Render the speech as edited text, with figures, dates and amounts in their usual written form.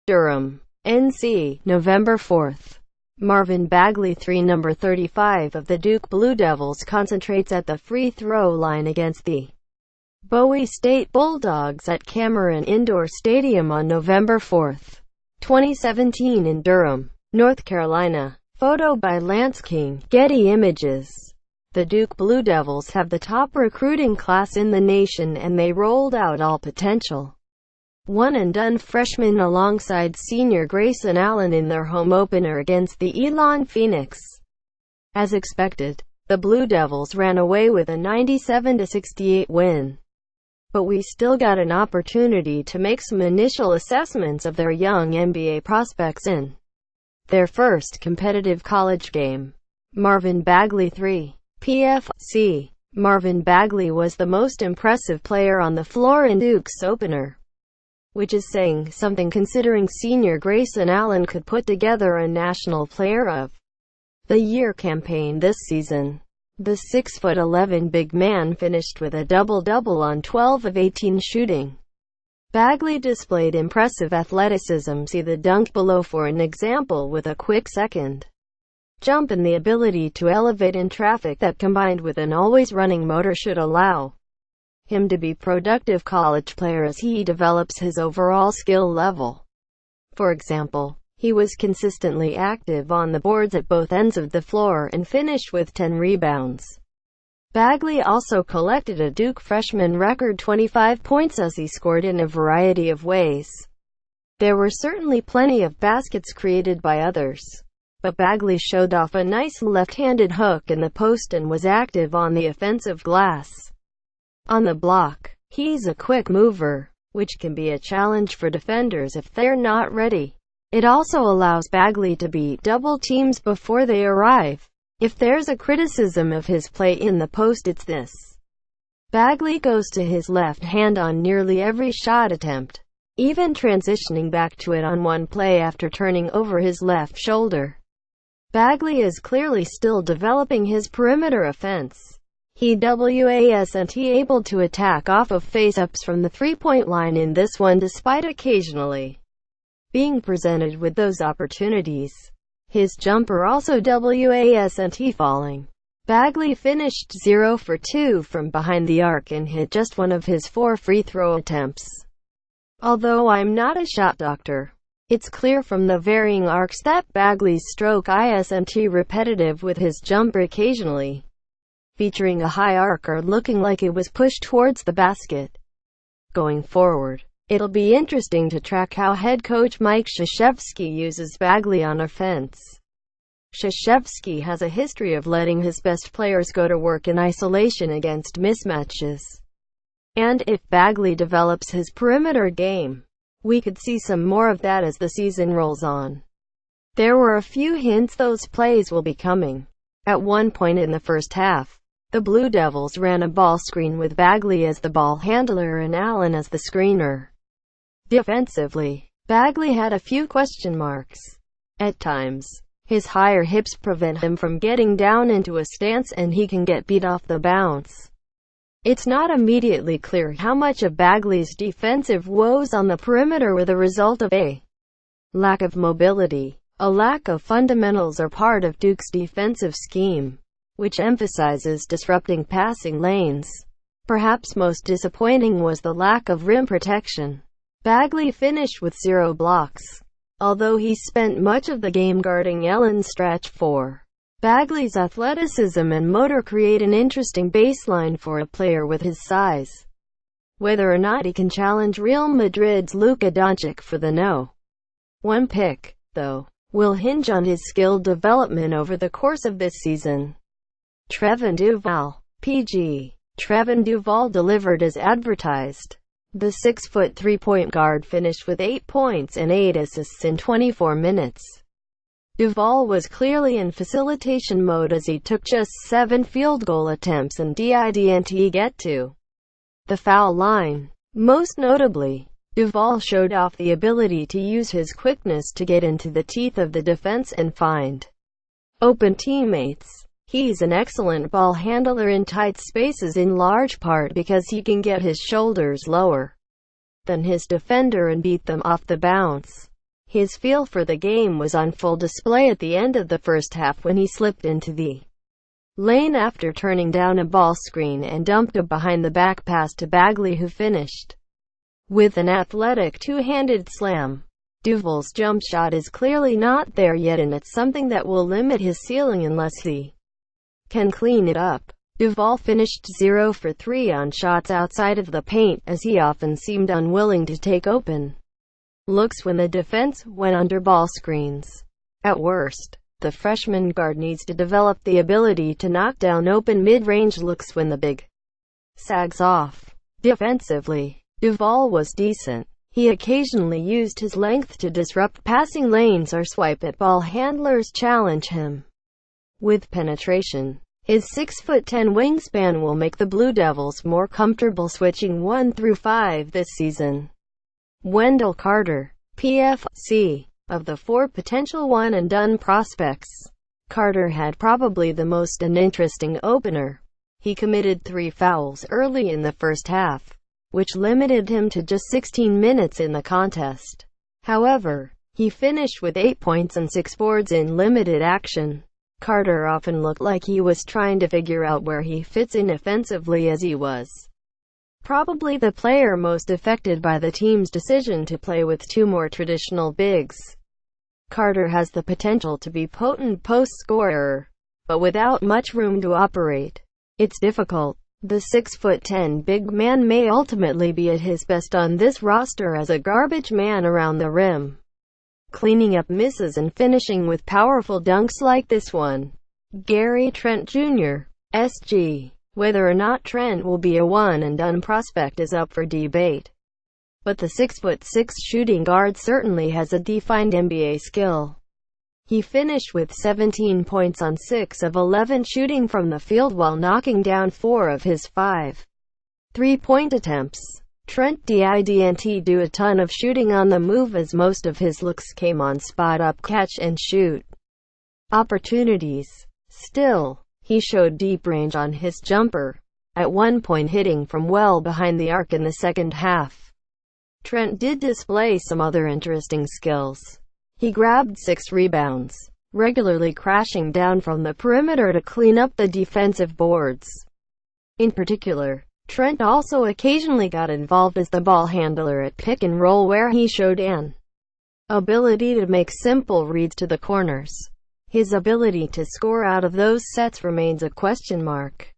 Durham, NC, November 4th. Marvin Bagley, number 35 of the Duke Blue Devils, concentrates at the free throw line against the Bowie State Bulldogs at Cameron Indoor Stadium on November 4, 2017 in Durham, North Carolina. Photo by Lance King. Getty Images. The Duke Blue Devils have the top recruiting class in the nation, and they rolled out all potential one-and-done freshmen alongside senior Grayson Allen in their home opener against the Elon Phoenix. As expected, the Blue Devils ran away with a 97-68 win. But we still got an opportunity to make some initial assessments of their young NBA prospects in their first competitive college game. Marvin Bagley 3. PFC. Marvin Bagley was the most impressive player on the floor in Duke's opener, which is saying something considering senior Grayson Allen could put together a National Player of the Year campaign this season. The 6'11" big man finished with a double-double on 12 of 18 shooting. Bagley displayed impressive athleticism. See the dunk below for an example, with a quick second jump and the ability to elevate in traffic that, combined with an always-running motor, should allow him to be a productive college player as he develops his overall skill level. For example, he was consistently active on the boards at both ends of the floor and finished with 10 rebounds. Bagley also collected a Duke freshman record 25 points as he scored in a variety of ways. There were certainly plenty of baskets created by others, but Bagley showed off a nice left-handed hook in the post and was active on the offensive glass. On the block, he's a quick mover, which can be a challenge for defenders if they're not ready. It also allows Bagley to beat double teams before they arrive. If there's a criticism of his play in the post, it's this: Bagley goes to his left hand on nearly every shot attempt, even transitioning back to it on one play after turning over his left shoulder. Bagley is clearly still developing his perimeter offense. He wasn't able to attack off of face-ups from the three-point line in this one, despite occasionally being presented with those opportunities. His jumper also wasn't falling. Bagley finished 0 for 2 from behind the arc and hit just one of his 4 free throw attempts. Although I'm not a shot doctor, it's clear from the varying arcs that Bagley's stroke isn't repetitive, with his jumper occasionally featuring a high arc or looking like it was pushed towards the basket. Going forward, it'll be interesting to track how head coach Mike Krzyzewski uses Bagley on offense. Krzyzewski has a history of letting his best players go to work in isolation against mismatches. And if Bagley develops his perimeter game, we could see some more of that as the season rolls on. There were a few hints those plays will be coming. At one point in the first half, the Blue Devils ran a ball screen with Bagley as the ball handler and Allen as the screener. Defensively, Bagley had a few question marks. At times, his higher hips prevent him from getting down into a stance and he can get beat off the bounce. It's not immediately clear how much of Bagley's defensive woes on the perimeter were the result of a lack of mobility, a lack of fundamentals, or part of Duke's defensive scheme, which emphasizes disrupting passing lanes. Perhaps most disappointing was the lack of rim protection. Bagley finished with 0 blocks, although he spent much of the game guarding Allen's stretch 4. Bagley's athleticism and motor create an interesting baseline for a player with his size. Whether or not he can challenge Real Madrid's Luka Doncic for the No. 1 pick, though, will hinge on his skill development over the course of this season. Trevin Duval, PG. Trevin Duval delivered as advertised. The 6-foot three-point guard finished with 8 points and 8 assists in 24 minutes. Duval was clearly in facilitation mode as he took just 7 field goal attempts and didn't get to the foul line. Most notably, Duval showed off the ability to use his quickness to get into the teeth of the defense and find open teammates. He's an excellent ball handler in tight spaces in large part because he can get his shoulders lower than his defender and beat them off the bounce. His feel for the game was on full display at the end of the first half when he slipped into the lane after turning down a ball screen and dumped a behind-the-back pass to Bagley, who finished with an athletic two-handed slam. Duval's jump shot is clearly not there yet, and it's something that will limit his ceiling unless he can clean it up. Duval finished 0 for 3 on shots outside of the paint, as he often seemed unwilling to take open looks when the defense went under ball screens. At worst, the freshman guard needs to develop the ability to knock down open mid-range looks when the big sags off. Defensively, Duval was decent. He occasionally used his length to disrupt passing lanes or swipe at ball handlers challenge him with penetration. His 6'10" wingspan will make the Blue Devils more comfortable switching 1 through 5 this season. Wendell Carter, PFC. Of the 4 potential one-and-done prospects, Carter had probably the most uninteresting opener. He committed 3 fouls early in the first half, which limited him to just 16 minutes in the contest. However, he finished with 8 points and 6 boards in limited action. Carter often looked like he was trying to figure out where he fits in offensively, as he was probably the player most affected by the team's decision to play with 2 more traditional bigs. Carter has the potential to be potent post-scorer, but without much room to operate, it's difficult. The 6'10" big man may ultimately be at his best on this roster as a garbage man around the rim, cleaning up misses and finishing with powerful dunks like this one. Gary Trent Jr., SG. Whether or not Trent will be a one-and-done prospect is up for debate, but the 6'6" shooting guard certainly has a defined NBA skill. He finished with 17 points on 6 of 11 shooting from the field while knocking down 4 of his 5 three-point attempts. Trent didn't do a ton of shooting on the move, as most of his looks came on spot-up catch-and-shoot opportunities. Still, he showed deep range on his jumper, at one point hitting from well behind the arc in the second half. Trent did display some other interesting skills. He grabbed 6 rebounds, regularly crashing down from the perimeter to clean up the defensive boards. In particular, Trent also occasionally got involved as the ball handler at pick and roll, where he showed an ability to make simple reads to the corners. His ability to score out of those sets remains a question mark.